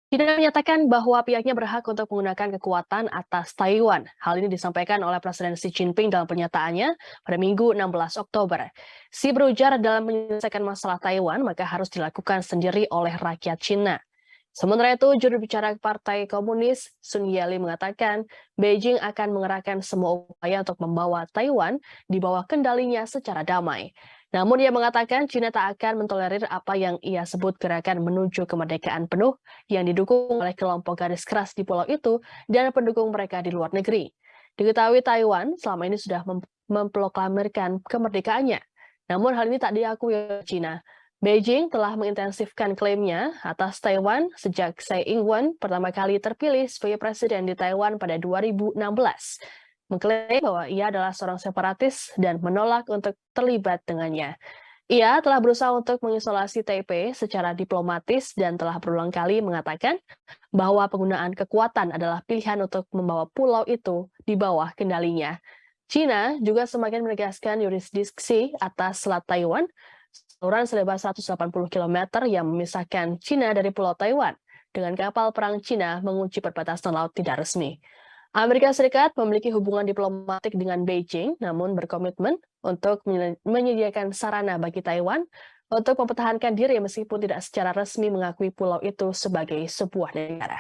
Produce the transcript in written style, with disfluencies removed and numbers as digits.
China menyatakan bahwa pihaknya berhak untuk menggunakan kekuatan atas Taiwan. Hal ini disampaikan oleh Presiden Xi Jinping dalam pernyataannya pada Minggu 16 Oktober. Xi berujar dalam menyelesaikan masalah Taiwan maka harus dilakukan sendiri oleh rakyat Cina. Sementara itu, juru bicara Partai Komunis Sun Yali mengatakan Beijing akan mengerahkan semua upaya untuk membawa Taiwan di bawah kendalinya secara damai. Namun ia mengatakan China tak akan mentolerir apa yang ia sebut gerakan menuju kemerdekaan penuh yang didukung oleh kelompok garis keras di pulau itu dan pendukung mereka di luar negeri. Diketahui Taiwan selama ini sudah memproklamirkan kemerdekaannya. Namun hal ini tak diakui oleh China. Beijing telah mengintensifkan klaimnya atas Taiwan sejak Tsai Ing-wen pertama kali terpilih sebagai presiden di Taiwan pada 2016. Mengklaim bahwa ia adalah seorang separatis dan menolak untuk terlibat dengannya. Ia telah berusaha untuk mengisolasi Taipei secara diplomatis dan telah berulang kali mengatakan bahwa penggunaan kekuatan adalah pilihan untuk membawa pulau itu di bawah kendalinya. China juga semakin menegaskan yurisdiksi atas Selat Taiwan, saluran selebar 180 km yang memisahkan China dari Pulau Taiwan, dengan kapal perang China mengunci perbatasan laut tidak resmi. Amerika Serikat memiliki hubungan diplomatik dengan Beijing, namun berkomitmen untuk menyediakan sarana bagi Taiwan untuk mempertahankan diri meskipun tidak secara resmi mengakui pulau itu sebagai sebuah negara.